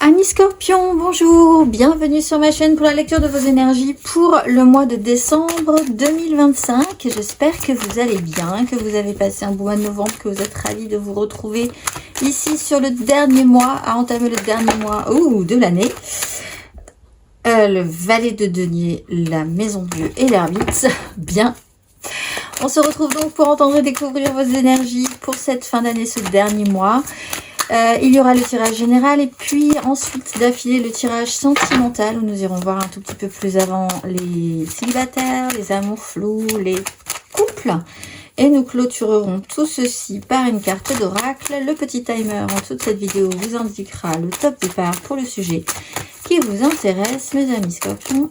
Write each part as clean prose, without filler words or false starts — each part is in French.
Amis Scorpions, bonjour, bienvenue sur ma chaîne pour la lecture de vos énergies pour le mois de décembre 2025. J'espère que vous allez bien, que vous avez passé un bon mois de novembre, que vous êtes ravis de vous retrouver ici sur le dernier mois, à entamer le dernier mois de l'année. Le valet de denier, la maison bleue et l'ermite, bien. On se retrouve donc pour entendre et découvrir vos énergies pour cette fin d'année, ce dernier mois. Il y aura le tirage général et puis ensuite d'affilée le tirage sentimental où nous irons voir un tout petit peu plus avant les célibataires, les amours flous, les couples. Et nous clôturerons tout ceci par une carte d'oracle. Le petit timer en dessous de cette vidéo vous indiquera le top départ pour le sujet qui vous intéresse, mes amis Scorpions.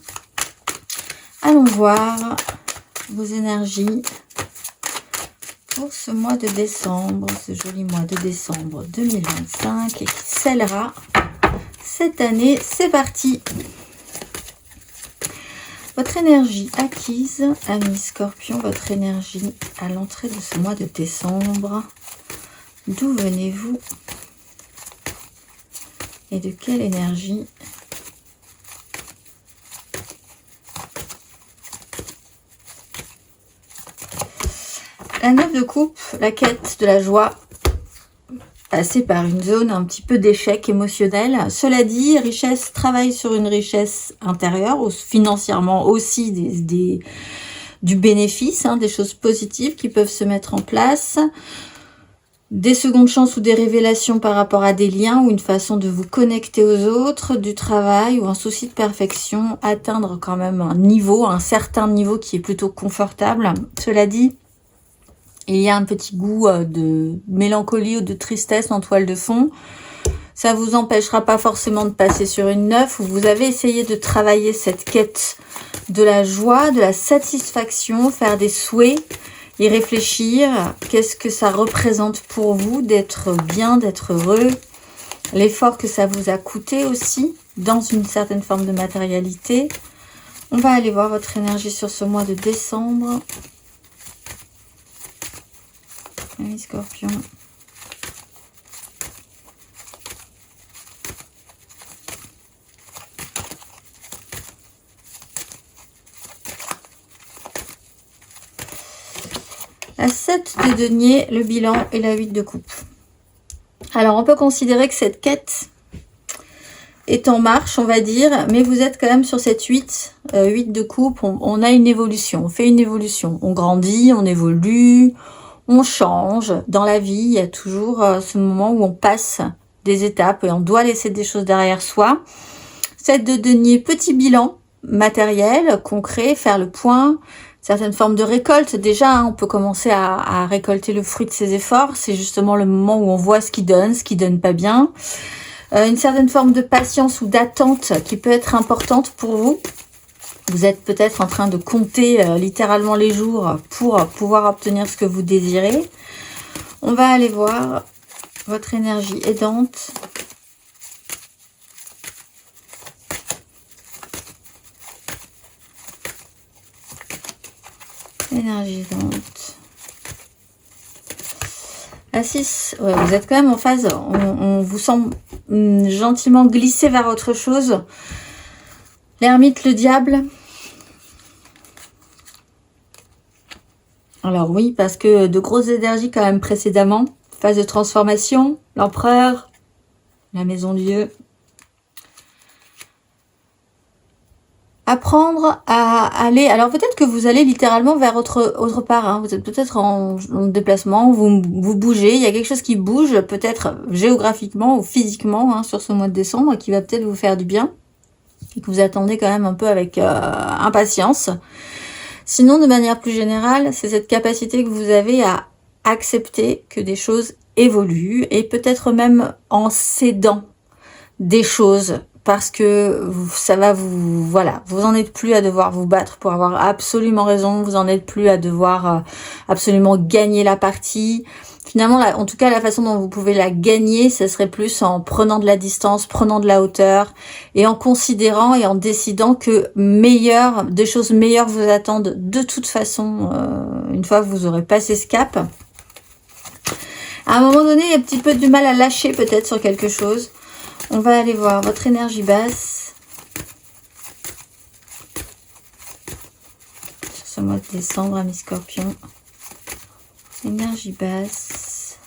Allons voir vos énergies pour ce mois de décembre, ce joli mois de décembre 2025 et qui scellera cette année. C'est parti. Votre énergie acquise, amis Scorpions, votre énergie à l'entrée de ce mois de décembre. D'où venez-vous et de quelle énergie ? La 9 de coupe, la quête de la joie, passée par une zone un petit peu d'échec émotionnel. Cela dit, richesse travaille sur une richesse intérieure, financièrement aussi du bénéfice, des choses positives qui peuvent se mettre en place. Des secondes chances ou des révélations par rapport à des liens ou une façon de vous connecter aux autres, du travail ou un souci de perfection, atteindre quand même un certain niveau qui est plutôt confortable. Cela dit, il y a un petit goût de mélancolie ou de tristesse en toile de fond. Ça vous empêchera pas forcément de passer sur une 9 où vous avez essayé de travailler cette quête de la joie, de la satisfaction, faire des souhaits, y réfléchir. Qu'est-ce que ça représente pour vous d'être bien, d'être heureux? L'effort que ça vous a coûté aussi dans une certaine forme de matérialité. On va aller voir votre énergie sur ce mois de décembre. Amis Scorpions. La 7 de denier, le bilan et la 8 de coupe. Alors, on peut considérer que cette quête est en marche, on va dire, mais vous êtes quand même sur cette 8 de coupe. On a une évolution, on fait une évolution. On grandit, on évolue, on change. Dans la vie, il y a toujours ce moment où on passe des étapes et on doit laisser des choses derrière soi. 7 de denier, petit bilan matériel, concret, faire le point, certaines formes de récolte. Déjà, on peut commencer à récolter le fruit de ses efforts. C'est justement le moment où on voit ce qui donne pas bien. Une certaine forme de patience ou d'attente qui peut être importante pour vous. Vous êtes peut-être en train de compter littéralement les jours pour pouvoir obtenir ce que vous désirez. On va aller voir votre énergie aidante. Énergie aidante. La 6, ouais, vous êtes quand même en phase. On vous sent gentiment glisser vers autre chose. L'ermite, le diable. Alors oui, parce que de grosses énergies quand même précédemment. Phase de transformation, l'empereur, la maison Dieu. Apprendre à aller... Alors peut-être que vous allez littéralement vers autre part. Vous êtes peut-être en déplacement, vous bougez. Il y a quelque chose qui bouge, peut-être géographiquement ou physiquement sur ce mois de décembre, qui va peut-être vous faire du bien. Et que vous attendez quand même un peu avec impatience. Sinon, de manière plus générale, c'est cette capacité que vous avez à accepter que des choses évoluent et peut-être même en cédant des choses parce que ça va vous... Voilà, vous en êtes plus à devoir vous battre pour avoir absolument raison, vous en êtes plus à devoir absolument gagner la partie. Finalement, en tout cas, la façon dont vous pouvez la gagner, ce serait plus en prenant de la distance, prenant de la hauteur et en considérant et en décidant que des choses meilleures vous attendent de toute façon une fois que vous aurez passé ce cap. À un moment donné, il y a un petit peu du mal à lâcher peut-être sur quelque chose. On va aller voir votre énergie basse sur ce mois de décembre, amis Scorpion. Énergie basse.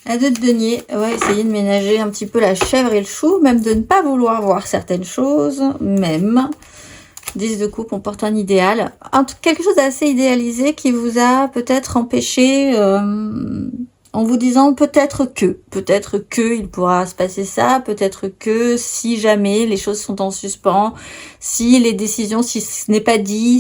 La 2 de denier, ouais, essayer de ménager un petit peu la chèvre et le chou, même de ne pas vouloir voir certaines choses, même. 10 de coupe, on porte un idéal. Quelque chose d'assez idéalisé qui vous a peut-être empêché, en vous disant peut-être que il pourra se passer ça, peut-être que si jamais les choses sont en suspens, si les décisions, si ce n'est pas dit,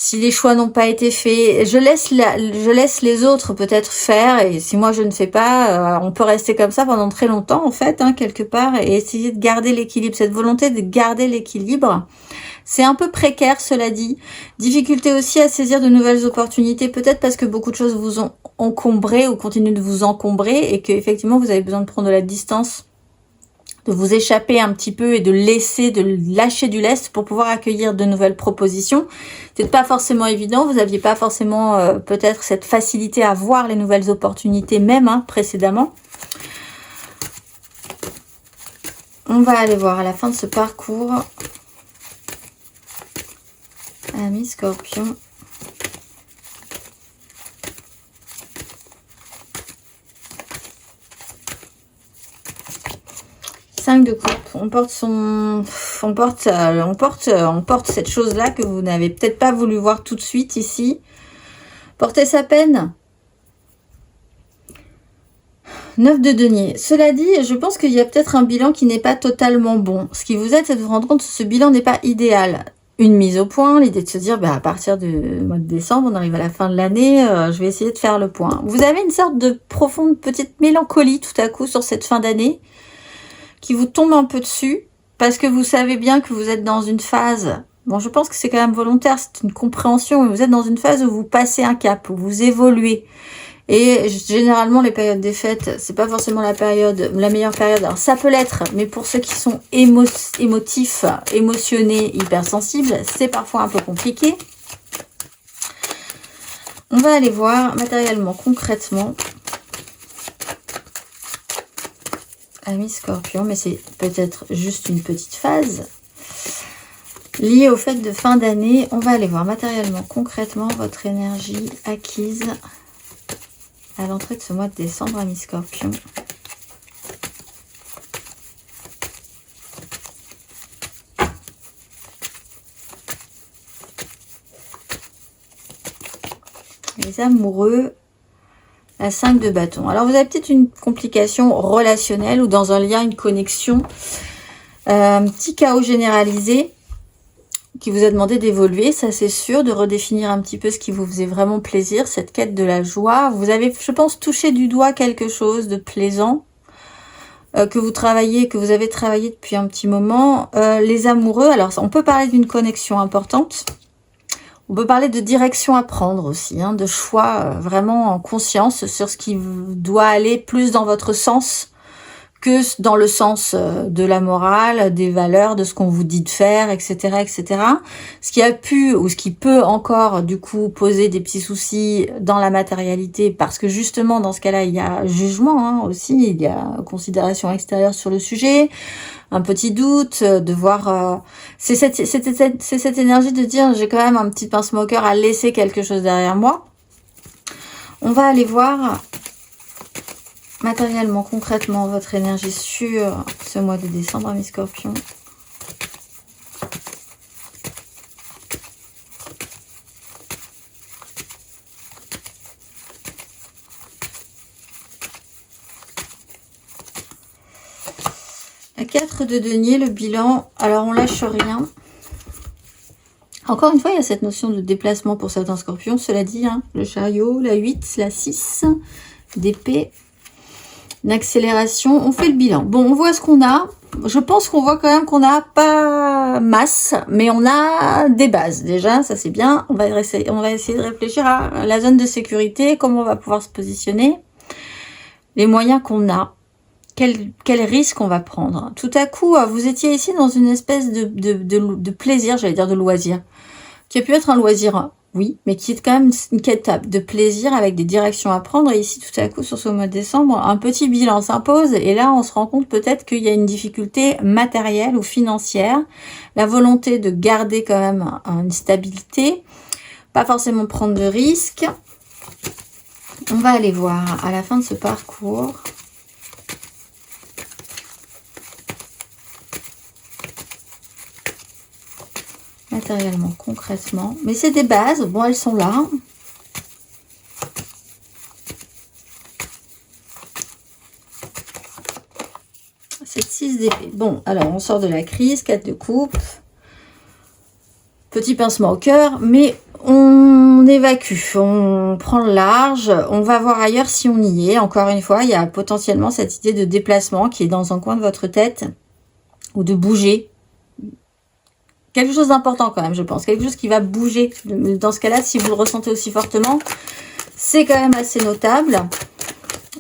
si les choix n'ont pas été faits, je laisse les autres peut-être faire, et si moi je ne fais pas, on peut rester comme ça pendant très longtemps en fait, hein, quelque part, et essayer de garder l'équilibre, cette volonté de garder l'équilibre. C'est un peu précaire, cela dit. Difficulté aussi à saisir de nouvelles opportunités, peut-être parce que beaucoup de choses vous ont encombré ou continuent de vous encombrer, et que effectivement vous avez besoin de prendre de la distance, de vous échapper un petit peu et de lâcher du lest pour pouvoir accueillir de nouvelles propositions. C'est pas forcément évident, vous n'aviez pas forcément peut-être cette facilité à voir les nouvelles opportunités même précédemment. On va aller voir à la fin de ce parcours, amis Scorpion. De coupe, on porte cette chose-là que vous n'avez peut-être pas voulu voir tout de suite ici. Porter sa peine. 9 de denier. Cela dit, je pense qu'il y a peut-être un bilan qui n'est pas totalement bon. Ce qui vous aide, c'est de vous rendre compte que ce bilan n'est pas idéal. Une mise au point, l'idée de se dire, à partir du mois de décembre, on arrive à la fin de l'année, je vais essayer de faire le point. Vous avez une sorte de profonde petite mélancolie tout à coup sur cette fin d'année, qui vous tombe un peu dessus, parce que vous savez bien que vous êtes dans une phase, bon je pense que c'est quand même volontaire, c'est une compréhension, mais vous êtes dans une phase où vous passez un cap, où vous évoluez, et généralement les périodes des fêtes, c'est pas forcément la meilleure période, alors ça peut l'être, mais pour ceux qui sont émotifs, émotionnés, hypersensibles, c'est parfois un peu compliqué. On va aller voir matériellement, concrètement, amis Scorpion, mais c'est peut-être juste une petite phase liée au fait de fin d'année. On va aller voir matériellement, concrètement, votre énergie acquise à l'entrée de ce mois de décembre, amis Scorpion. Les amoureux, la 5 de bâton. Alors, vous avez peut-être une complication relationnelle ou dans un lien, une connexion. Un petit chaos généralisé qui vous a demandé d'évoluer, ça c'est sûr, de redéfinir un petit peu ce qui vous faisait vraiment plaisir, cette quête de la joie. Vous avez, je pense, touché du doigt quelque chose de plaisant que vous avez travaillé depuis un petit moment. Les amoureux, alors on peut parler d'une connexion importante. On peut parler de direction à prendre aussi, de choix vraiment en conscience sur ce qui doit aller plus dans votre sens que dans le sens de la morale, des valeurs, de ce qu'on vous dit de faire, etc., etc. Ce qui a pu ou ce qui peut encore du coup poser des petits soucis dans la matérialité, parce que justement dans ce cas-là il y a jugement aussi, il y a considération extérieure sur le sujet, un petit doute, de voir... c'est cette énergie de dire j'ai quand même un petit pincement au cœur à laisser quelque chose derrière moi. On va aller voir matériellement, concrètement, votre énergie sur ce mois de décembre, mes Scorpions. La 4 de denier, le bilan. Alors, on lâche rien. Encore une fois, il y a cette notion de déplacement pour certains Scorpions. Cela dit, le chariot, la 8, la 6 d'épée. Une accélération, on fait le bilan. Bon, on voit ce qu'on a. Je pense qu'on voit quand même qu'on n'a pas masse, mais on a des bases. Déjà, ça c'est bien. On va essayer de réfléchir à la zone de sécurité, comment on va pouvoir se positionner, les moyens qu'on a, quel risque on va prendre. Tout à coup, vous étiez ici dans une espèce de plaisir, j'allais dire de loisir, qui a pu être un loisir oui, mais qui est quand même une étape de plaisir avec des directions à prendre. Et ici, tout à coup, sur ce mois de décembre, un petit bilan s'impose. Et là, on se rend compte peut-être qu'il y a une difficulté matérielle ou financière. La volonté de garder quand même une stabilité. Pas forcément prendre de risques. On va aller voir à la fin de ce parcours. Matériellement, concrètement. Mais c'est des bases. Bon, elles sont là. C'est 6 d'épée. Bon, alors on sort de la crise. 4 de coupe. Petit pincement au cœur. Mais on évacue. On prend le large. On va voir ailleurs si on y est. Encore une fois, il y a potentiellement cette idée de déplacement qui est dans un coin de votre tête. Ou de bouger. Quelque chose d'important quand même, je pense. Quelque chose qui va bouger. Dans ce cas-là, si vous le ressentez aussi fortement, c'est quand même assez notable.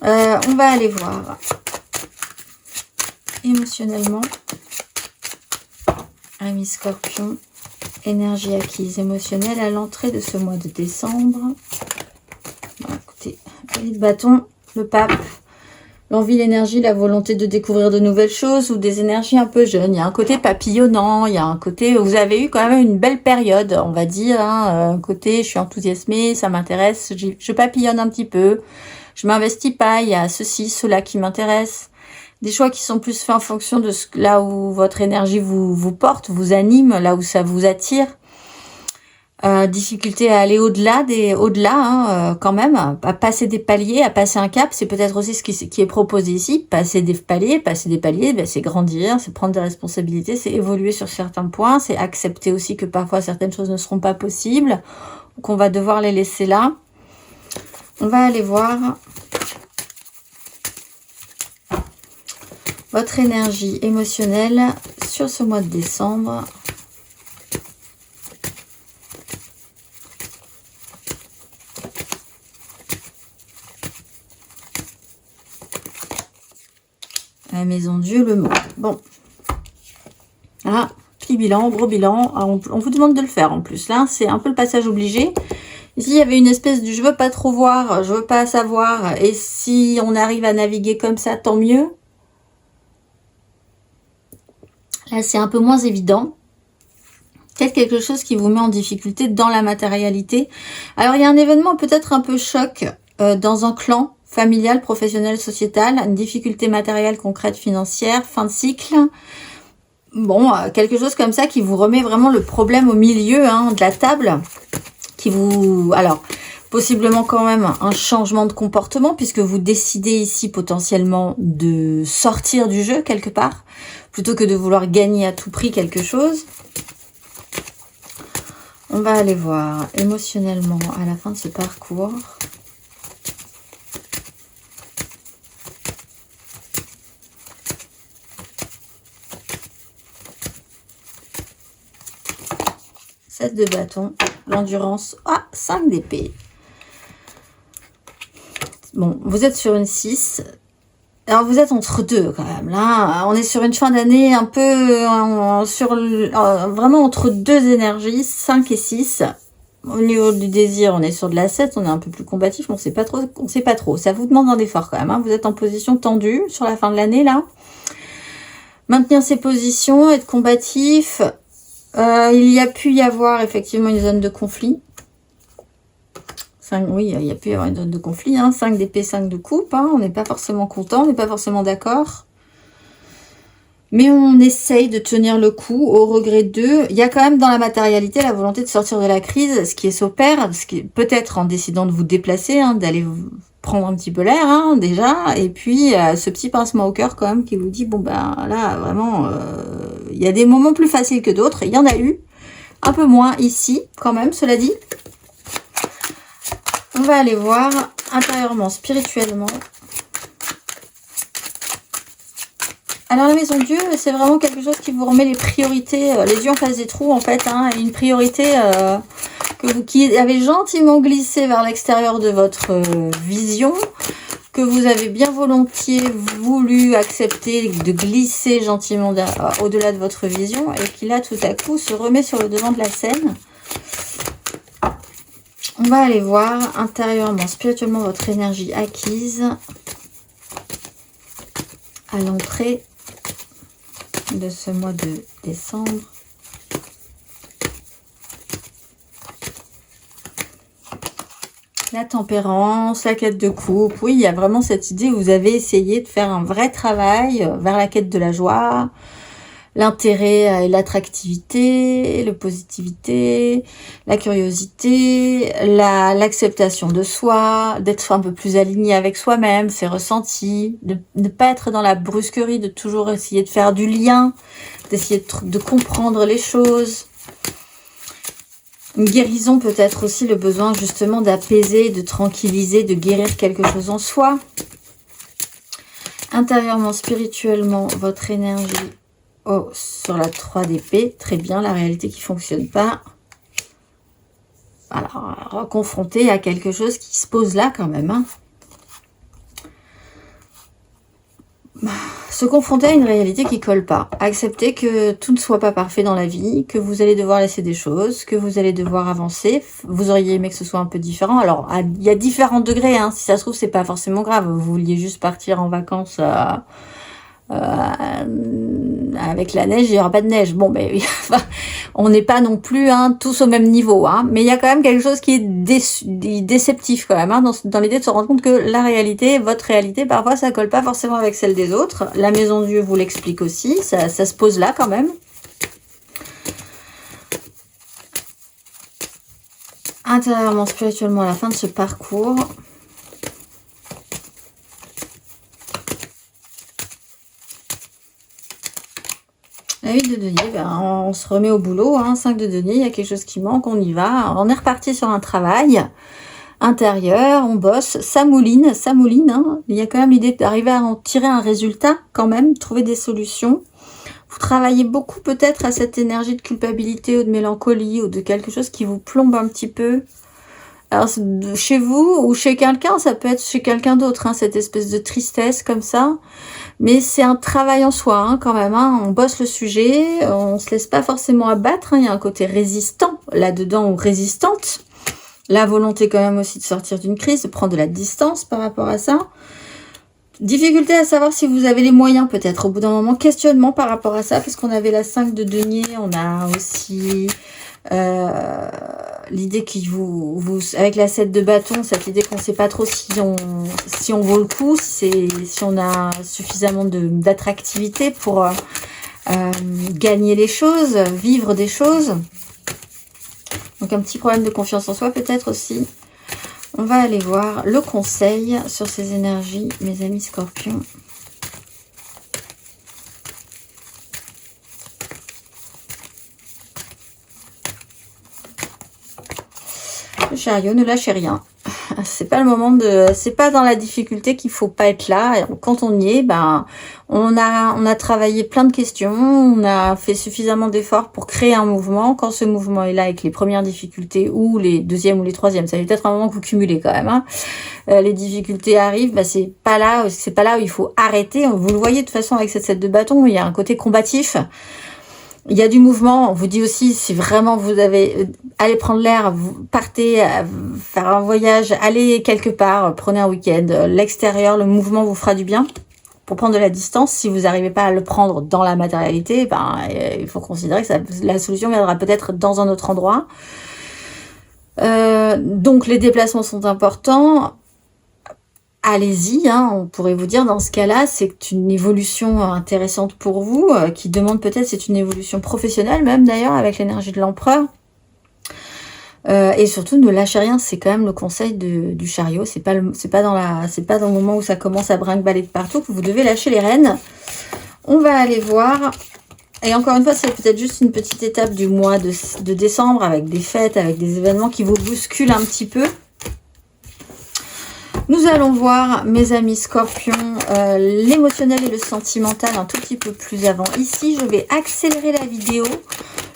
On va aller voir. Émotionnellement. Ami Scorpion. Énergie acquise émotionnelle à l'entrée de ce mois de décembre. Bon, écoutez, le bâton, le pape. L'envie, l'énergie, la volonté de découvrir de nouvelles choses ou des énergies un peu jeunes. Il y a un côté papillonnant, il y a un côté... Vous avez eu quand même une belle période, on va dire. Hein, un côté, je suis enthousiasmée, ça m'intéresse, je papillonne un petit peu. Je m'investis pas, il y a ceci, cela qui m'intéresse. Des choix qui sont plus faits en fonction de là où votre énergie vous porte, vous anime, là où ça vous attire. Difficulté à aller au-delà quand même, à passer des paliers, à passer un cap, c'est peut-être aussi ce qui est proposé ici. Passer des paliers, ben, c'est grandir, c'est prendre des responsabilités, c'est évoluer sur certains points, c'est accepter aussi que parfois certaines choses ne seront pas possibles, qu'on va devoir les laisser là. On va aller voir votre énergie émotionnelle sur ce mois de décembre. La maison Dieu, le monde. Bon. Ah, petit bilan, gros bilan. Ah, on vous demande de le faire en plus. Là, c'est un peu le passage obligé. Ici, il y avait une espèce de je veux pas trop voir, je veux pas savoir. Et si on arrive à naviguer comme ça, tant mieux. Là, c'est un peu moins évident. Peut-être quelque chose qui vous met en difficulté dans la matérialité. Alors, il y a un événement peut-être un peu choc dans un clan. Familial, professionnel, sociétal, une difficulté matérielle, concrète, financière, fin de cycle. Bon, quelque chose comme ça qui vous remet vraiment le problème au milieu de la table. Qui vous... Alors, possiblement quand même un changement de comportement puisque vous décidez ici potentiellement de sortir du jeu quelque part. Plutôt que de vouloir gagner à tout prix quelque chose. On va aller voir émotionnellement à la fin de ce parcours. De bâton, l'endurance, 5 d'épée. Bon, vous êtes sur une 6. Alors, vous êtes entre deux quand même. Là, on est sur une fin d'année un peu vraiment entre deux énergies, 5 et 6. Au niveau du désir, on est sur de la 7, on est un peu plus combatif, mais on sait pas trop. Ça vous demande un effort quand même. Vous êtes en position tendue sur la fin de l'année, là. Maintenir ses positions, être combatif. Il y a pu y avoir effectivement une zone de conflit. Oui, il y a pu y avoir une zone de conflit. 5 d'épée, 5 de coupe. On n'est pas forcément content, on n'est pas forcément d'accord. Mais on essaye de tenir le coup au regret d'eux. Il y a quand même dans la matérialité la volonté de sortir de la crise, ce qui s'opère, ce qui peut-être en décidant de vous déplacer, d'aller prendre un petit peu l'air déjà. Et puis ce petit pincement au cœur quand même qui vous dit, bon ben là vraiment, il y a des moments plus faciles que d'autres. Il y en a eu, un peu moins ici quand même, cela dit. On va aller voir intérieurement, spirituellement. Alors la maison Dieu, c'est vraiment quelque chose qui vous remet les priorités, les yeux en face des trous en fait, une priorité qui avait gentiment glissé vers l'extérieur de votre vision, que vous avez bien volontiers voulu accepter de glisser gentiment au-delà de votre vision et qui là tout à coup se remet sur le devant de la scène. On va aller voir intérieurement, spirituellement, votre énergie acquise à l'entrée de ce mois de décembre. La tempérance, la quête de couple. Oui, il y a vraiment cette idée où vous avez essayé de faire un vrai travail vers la quête de la joie, l'intérêt et l'attractivité, la positivité, la curiosité, l'acceptation de soi, d'être un peu plus aligné avec soi-même, ses ressentis, de ne pas être dans la brusquerie, de toujours essayer de faire du lien, d'essayer de comprendre les choses. Une guérison peut-être aussi, le besoin justement d'apaiser, de tranquilliser, de guérir quelque chose en soi. Intérieurement, spirituellement, votre énergie sur la 3 d'épée. Très bien, la réalité qui ne fonctionne pas. Alors, confronté à quelque chose qui se pose là quand même. Hein. Se confronter à une réalité qui colle pas. Accepter que tout ne soit pas parfait dans la vie, que vous allez devoir laisser des choses, que vous allez devoir avancer. Vous auriez aimé que ce soit un peu différent. Alors, il y a différents degrés. Hein. Si ça se trouve, c'est pas forcément grave. Vous vouliez juste partir en vacances avec la neige, il n'y aura pas de neige. Bon, mais on n'est pas non plus tous au même niveau. Hein, mais il y a quand même quelque chose qui est déceptif quand même, dans l'idée de se rendre compte que la réalité, votre réalité, parfois, ça colle pas forcément avec celle des autres. La maison de Dieu vous l'explique aussi. Ça se pose là quand même. Intérieurement, spirituellement, à la fin de ce parcours... La 8 de denier, on se remet au boulot, 5 de denier, il y a quelque chose qui manque, on y va. On est reparti sur un travail intérieur, on bosse, ça mouline. Il y a quand même l'idée d'arriver à en tirer un résultat quand même, trouver des solutions. Vous travaillez beaucoup peut-être à cette énergie de culpabilité ou de mélancolie ou de quelque chose qui vous plombe un petit peu. Alors chez vous ou chez quelqu'un, ça peut être chez quelqu'un d'autre, cette espèce de tristesse comme ça. Mais c'est un travail en soi quand même. On bosse le sujet, on se laisse pas forcément abattre. Il y a un côté résistant là-dedans ou résistante. La volonté quand même aussi de sortir d'une crise, de prendre de la distance par rapport à ça. Difficulté à savoir si vous avez les moyens peut-être. Au bout d'un moment, questionnement par rapport à ça. Parce qu'on avait la 5 de denier, on a aussi... l'idée qui vous avec la 7 de bâton, cette idée qu'on ne sait pas trop si on vaut le coup, si on a suffisamment d'attractivité pour gagner les choses, vivre des choses. Donc un petit problème de confiance en soi peut-être aussi. On va aller voir le conseil sur ces énergies, mes amis scorpions. Le chariot, ne lâchez rien. C'est pas le moment c'est pas dans la difficulté qu'il faut pas être là. Quand on y est, on a travaillé plein de questions, on a fait suffisamment d'efforts pour créer un mouvement. Quand ce mouvement est là avec les premières difficultés ou les deuxièmes ou les troisièmes, ça fait peut-être un moment que vous cumulez quand même. Les difficultés arrivent, c'est pas là où il faut arrêter. Vous le voyez de toute façon avec cette 7 de bâton, il y a un côté combatif. Il y a du mouvement, on vous dit aussi, si vraiment vous allez prendre l'air, vous partez faire un voyage, allez quelque part, prenez un week-end, l'extérieur, le mouvement vous fera du bien pour prendre de la distance. Si vous n'arrivez pas à le prendre dans la matérialité, il faut considérer que la solution viendra peut-être dans un autre endroit. Donc les déplacements sont importants. Allez-y, on pourrait vous dire dans ce cas-là, c'est une évolution intéressante pour vous, qui demande peut-être, c'est une évolution professionnelle même d'ailleurs, avec l'énergie de l'empereur. Et surtout, ne lâchez rien, c'est quand même le conseil du chariot, c'est pas dans le moment où ça commence à brinque-baller de partout que vous devez lâcher les rênes. On va aller voir, et encore une fois, c'est peut-être juste une petite étape du mois de décembre, avec des fêtes, avec des événements qui vous bousculent un petit peu. Nous allons voir, mes amis scorpions, l'émotionnel et le sentimental un tout petit peu plus avant. Ici, je vais accélérer la vidéo,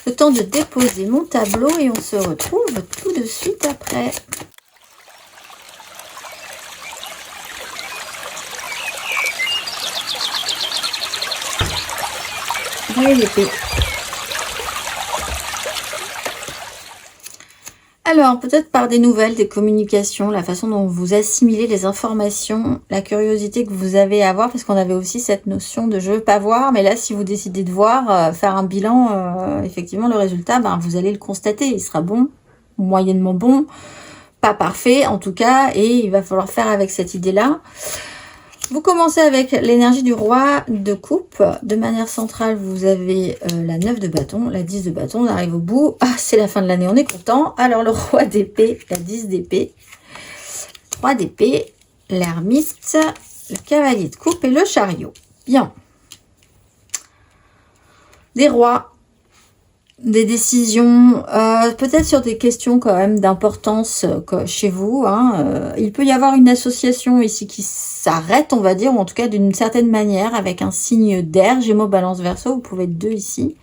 le temps de déposer mon tableau et on se retrouve tout de suite après. Voyez l'épée. Alors, peut-être par des nouvelles, des communications, la façon dont vous assimilez les informations, la curiosité que vous avez à avoir, parce qu'on avait aussi cette notion de je veux pas voir, mais là, si vous décidez de voir, faire un bilan, effectivement, le résultat, ben, vous allez le constater, il sera bon, moyennement bon, pas parfait en tout cas, et il va falloir faire avec cette idée-là. Vous commencez avec l'énergie du roi de coupe. De manière centrale, vous avez la 9 de bâton, la 10 de bâton. On arrive au bout. Ah, c'est la fin de l'année, on est content. Alors, le roi d'épée, la 10 d'épée, 3 d'épée, l'ermite, le cavalier de coupe et le chariot. Bien. Des rois. Des décisions, peut-être sur des questions quand même d'importance chez vous. Il peut y avoir une association ici qui s'arrête, on va dire, ou en tout cas d'une certaine manière, avec un signe d'air, Gémeaux, Balance, Verseau, vous pouvez être deux ici.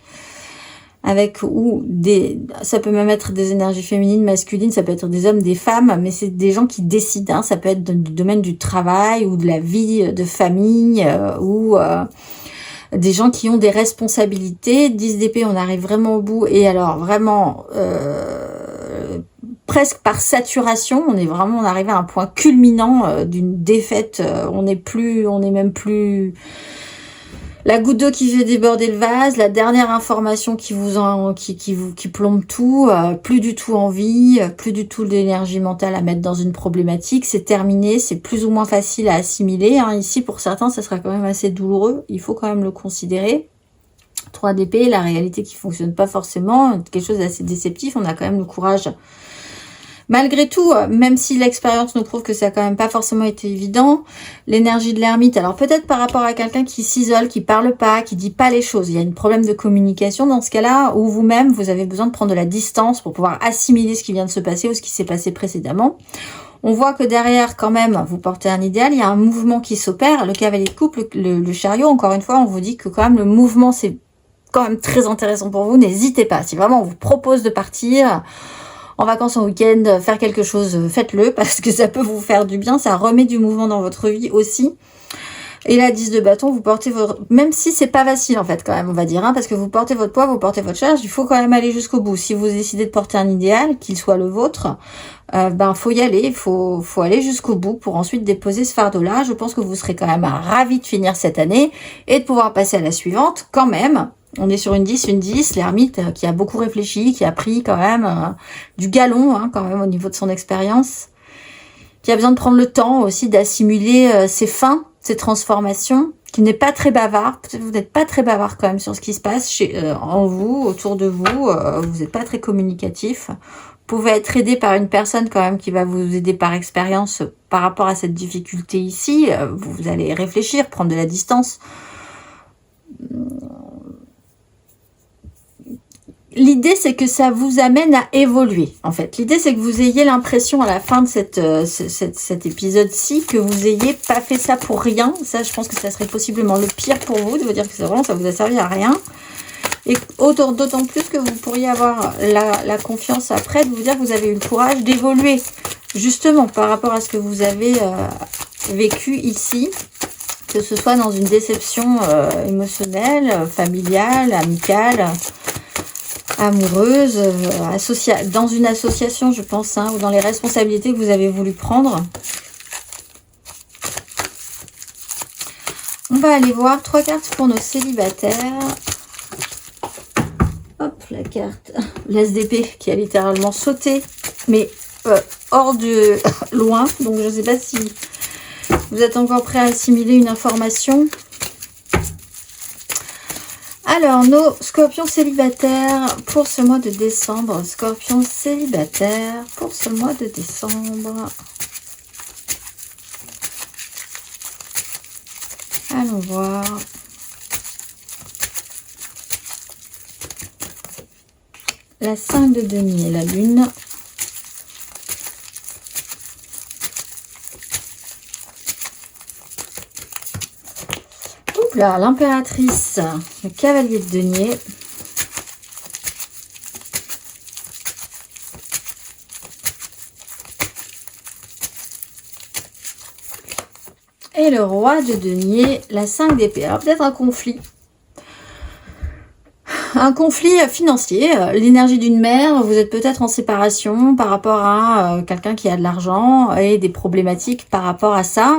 Avec ou des, ça peut même être des énergies féminines, masculines, ça peut être des hommes, des femmes, mais c'est des gens qui décident. Ça peut être du domaine du travail ou de la vie de famille ou des gens qui ont des responsabilités. 10 d'épée, on arrive vraiment au bout. Et alors, vraiment, presque par saturation, on arrive à un point culminant d'une défaite. On est même plus... La goutte d'eau qui fait déborder le vase, la dernière information qui plombe tout, plus du tout envie, plus du tout d'énergie mentale à mettre dans une problématique, c'est terminé, c'est plus ou moins facile à assimiler. Ici, pour certains, ça sera quand même assez douloureux, il faut quand même le considérer. 3 d'épée, la réalité qui fonctionne pas forcément, quelque chose d'assez déceptif, on a quand même le courage. Malgré tout, même si l'expérience nous prouve que ça n'a quand même pas forcément été évident, l'énergie de l'ermite, alors peut-être par rapport à quelqu'un qui s'isole, qui parle pas, qui dit pas les choses, il y a un problème de communication dans ce cas-là, où vous-même, vous avez besoin de prendre de la distance pour pouvoir assimiler ce qui vient de se passer ou ce qui s'est passé précédemment. On voit que derrière, quand même, vous portez un idéal, il y a un mouvement qui s'opère, le cavalier de coupe, le chariot, encore une fois, on vous dit que quand même le mouvement, c'est quand même très intéressant pour vous, n'hésitez pas, si vraiment on vous propose de partir en vacances, en week-end, faire quelque chose, faites-le, parce que ça peut vous faire du bien, ça remet du mouvement dans votre vie aussi. Et la 10 de bâton, vous portez votre... Même si c'est pas facile, en fait, quand même, on va dire, parce que vous portez votre poids, vous portez votre charge, il faut quand même aller jusqu'au bout. Si vous décidez de porter un idéal, qu'il soit le vôtre, faut y aller, faut aller jusqu'au bout pour ensuite déposer ce fardeau-là. Je pense que vous serez quand même ravis de finir cette année et de pouvoir passer à la suivante, quand même. On est sur une 10, l'ermite qui a beaucoup réfléchi, qui a pris quand même du galon, quand même, au niveau de son expérience, qui a besoin de prendre le temps aussi d'assimiler ses fins, ses transformations, qui n'est pas très bavard. Peut-être que vous n'êtes pas très bavard quand même sur ce qui se passe en vous, autour de vous. Vous n'êtes pas très communicatif. Vous pouvez être aidé par une personne quand même qui va vous aider par expérience par rapport à cette difficulté ici. Vous allez réfléchir, prendre de la distance. L'idée, c'est que ça vous amène à évoluer, en fait. L'idée, c'est que vous ayez l'impression, à la fin de cet épisode-ci, que vous ayez pas fait ça pour rien. Ça, je pense que ça serait possiblement le pire pour vous, de vous dire que vraiment, ça vous a servi à rien. Et d'autant plus que vous pourriez avoir la confiance après de vous dire que vous avez eu le courage d'évoluer, justement, par rapport à ce que vous avez vécu ici. Que ce soit dans une déception émotionnelle, familiale, amicale, amoureuse, dans une association, je pense, ou dans les responsabilités que vous avez voulu prendre. On va aller voir 3 cartes pour nos célibataires. Hop, la carte, l'as d'épée qui a littéralement sauté, mais hors de loin. Donc, je ne sais pas si vous êtes encore prêt à assimiler une information. Alors, nos scorpions célibataires pour ce mois de décembre. Scorpions célibataires pour ce mois de décembre. Allons voir. La 5 de denier, la lune. Là, l'impératrice, le cavalier de denier. Et le roi de denier, la 5 d'épée. Alors peut-être un conflit. un conflit financier, l'énergie d'une mère, vous êtes peut-être en séparation par rapport à quelqu'un qui a de l'argent et des problématiques par rapport à ça,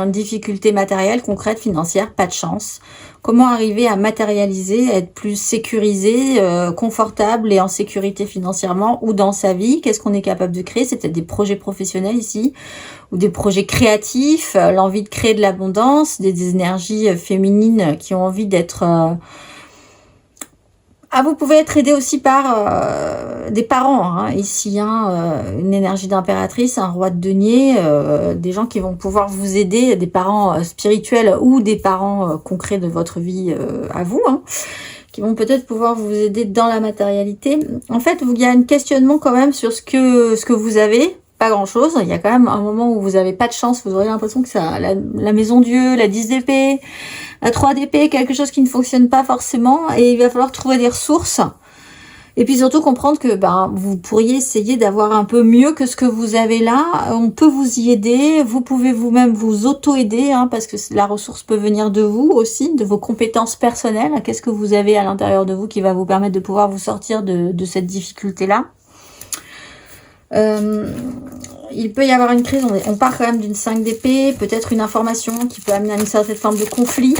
difficultés matérielles, concrètes, financières, pas de chance. Comment arriver à matérialiser, à être plus sécurisé, confortable et en sécurité financièrement ou dans sa vie? Qu'est-ce qu'on est capable de créer? C'est peut-être des projets professionnels ici ou des projets créatifs, l'envie de créer de l'abondance, des énergies féminines qui ont envie d'être... vous pouvez être aidé aussi par des parents, hein, ici, hein, une énergie d'impératrice, un roi de denier, des gens qui vont pouvoir vous aider, des parents spirituels ou des parents concrets de votre vie à vous, hein, qui vont peut-être pouvoir vous aider dans la matérialité. En fait, il y a un questionnement quand même sur ce que vous avez. Pas grand chose, il y a quand même un moment où vous n'avez pas de chance, vous aurez l'impression que ça, la maison Dieu, la 10 d'épée, la 3 d'épée, quelque chose qui ne fonctionne pas forcément, et il va falloir trouver des ressources, et puis surtout comprendre que vous pourriez essayer d'avoir un peu mieux que ce que vous avez là, on peut vous y aider, vous pouvez vous-même vous auto-aider, hein, parce que la ressource peut venir de vous aussi, de vos compétences personnelles, qu'est-ce que vous avez à l'intérieur de vous qui va vous permettre de pouvoir vous sortir de cette difficulté-là. Il peut y avoir une crise, on part quand même d'une 5 d'épée, peut-être une information qui peut amener à une certaine forme de conflit.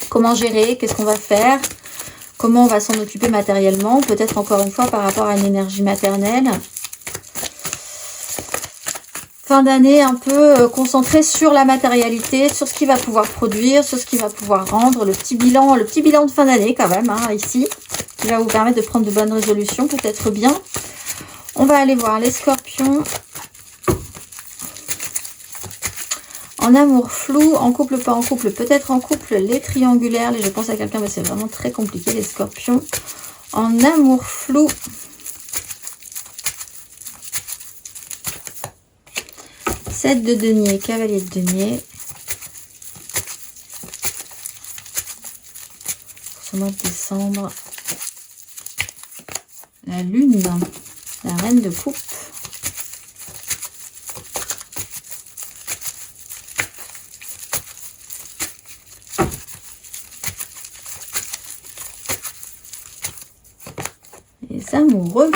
Comment gérer, qu'est-ce qu'on va faire, comment on va s'en occuper matériellement, peut-être encore une fois par rapport à une énergie maternelle. Fin d'année un peu concentré sur la matérialité, sur ce qu'il va pouvoir produire, sur ce qu'il va pouvoir rendre, le petit bilan de fin d'année quand même, hein, ici, qui va vous permettre de prendre de bonnes résolutions, peut-être bien. On va aller voir les scorpions. En amour flou, en couple, pas en couple, peut-être en couple, les triangulaires. Je pense à quelqu'un, mais c'est vraiment très compliqué, les scorpions. En amour flou. Sept de denier, cavalier de denier. Pour ce mois de décembre. La lune. La reine de coupe. Les amoureux.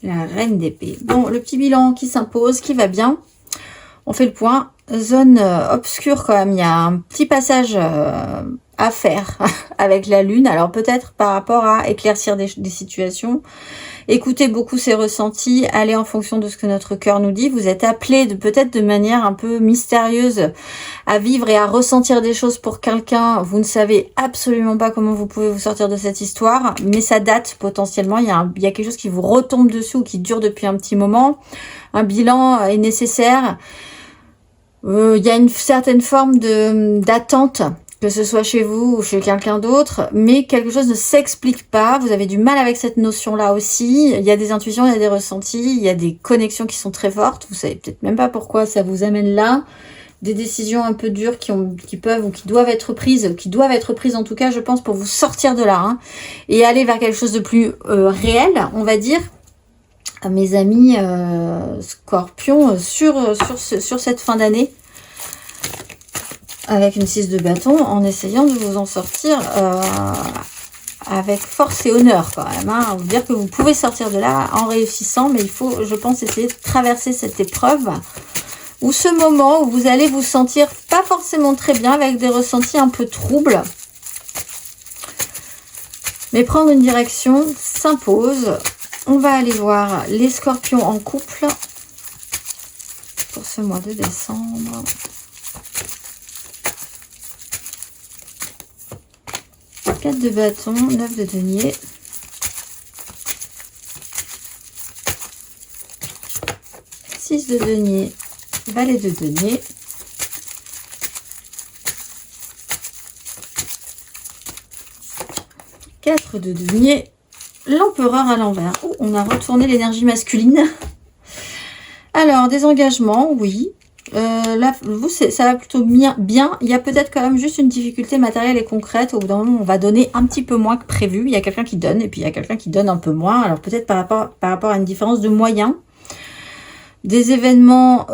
La reine d'épée. Bon, le petit bilan qui s'impose, qui va bien. On fait le point. Zone obscure quand même. Il y a un petit passage à faire avec la lune. Alors peut-être par rapport à éclaircir des situations. Écoutez beaucoup ses ressentis, allez en fonction de ce que notre cœur nous dit. Vous êtes appelé peut-être de manière un peu mystérieuse à vivre et à ressentir des choses pour quelqu'un. Vous ne savez absolument pas comment vous pouvez vous sortir de cette histoire, mais ça date potentiellement. Il y a quelque chose qui vous retombe dessus ou qui dure depuis un petit moment. Un bilan est nécessaire. Il y a une certaine forme d'attente, que ce soit chez vous ou chez quelqu'un d'autre, mais quelque chose ne s'explique pas, vous avez du mal avec cette notion-là aussi, il y a des intuitions, il y a des ressentis, il y a des connexions qui sont très fortes, vous savez peut-être même pas pourquoi ça vous amène là, des décisions un peu dures qui peuvent ou qui doivent être prises en tout cas je pense pour vous sortir de là, hein, et aller vers quelque chose de plus réel, on va dire. Mes amis scorpions sur cette fin d'année, avec une 6 de bâton, en essayant de vous en sortir avec force et honneur quand même. Hein. Vous dire que vous pouvez sortir de là en réussissant, mais il faut, je pense, essayer de traverser cette épreuve ou ce moment où vous allez vous sentir pas forcément très bien, avec des ressentis un peu troubles. Mais prendre une direction s'impose. On va aller voir les scorpions en couple pour ce mois de décembre. Quatre de bâton, 9 de denier. Six de denier, valet de denier. Quatre de denier, l'empereur à l'envers. Oh, on a retourné l'énergie masculine. Alors, des engagements, oui. Là, vous, ça va plutôt bien. Il y a peut-être quand même juste une difficulté matérielle et concrète. Au bout d'un moment, on va donner un petit peu moins que prévu. Il y a quelqu'un qui donne et puis il y a quelqu'un qui donne un peu moins. Alors peut-être par rapport à une différence de moyens. des événements,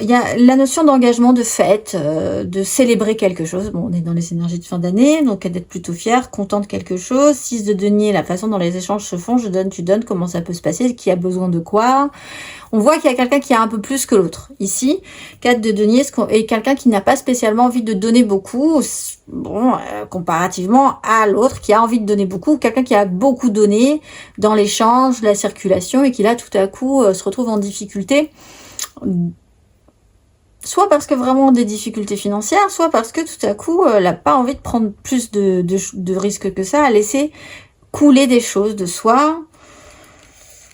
il y a la notion d'engagement, de fête, de célébrer quelque chose. Bon, on est dans les énergies de fin d'année, donc d'être plutôt fier, content de quelque chose. 6 de denier, la façon dont les échanges se font, je donne, tu donnes, comment ça peut se passer, qui a besoin de quoi. On voit qu'il y a quelqu'un qui a un peu plus que l'autre. Ici, 4 de denier, et quelqu'un qui n'a pas spécialement envie de donner beaucoup, bon, comparativement à l'autre qui a envie de donner beaucoup, quelqu'un qui a beaucoup donné dans l'échange, la circulation, et qui là, tout à coup, se retrouve en difficulté. Soit parce que vraiment des difficultés financières, soit parce que tout à coup, elle n'a pas envie de prendre plus de risques que ça, à laisser couler des choses de soi.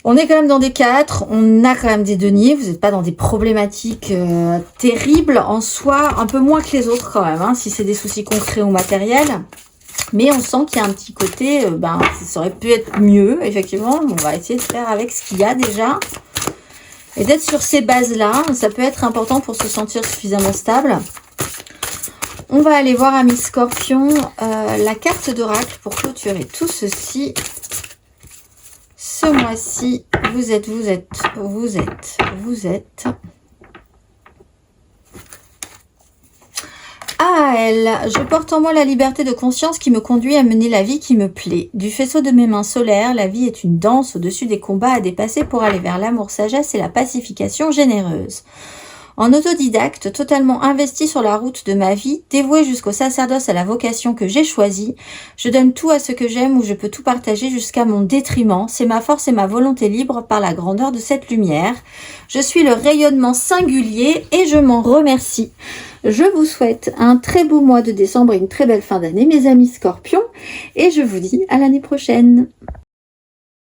On est quand même dans des 4, on a quand même des deniers, vous n'êtes pas dans des problématiques terribles en soi, un peu moins que les autres quand même, hein, si c'est des soucis concrets ou matériels. Mais on sent qu'il y a un petit côté, ça aurait pu être mieux, effectivement. On va essayer de faire avec ce qu'il y a déjà. Et d'être sur ces bases-là, ça peut être important pour se sentir suffisamment stable. On va aller voir, amis Scorpion, la carte d'oracle pour clôturer tout ceci. Ce mois-ci, vous êtes. Ah, je porte en moi la liberté de conscience qui me conduit à mener la vie qui me plaît. Du faisceau de mes mains solaires, la vie est une danse au-dessus des combats à dépasser pour aller vers l'amour, sagesse et la pacification généreuse. En autodidacte, totalement investi sur la route de ma vie, dévoué jusqu'au sacerdoce à la vocation que j'ai choisie, je donne tout à ce que j'aime où je peux tout partager jusqu'à mon détriment. C'est ma force et ma volonté libre par la grandeur de cette lumière. Je suis le rayonnement singulier et je m'en remercie. Je vous souhaite un très beau mois de décembre et une très belle fin d'année, mes amis Scorpions, et je vous dis à l'année prochaine.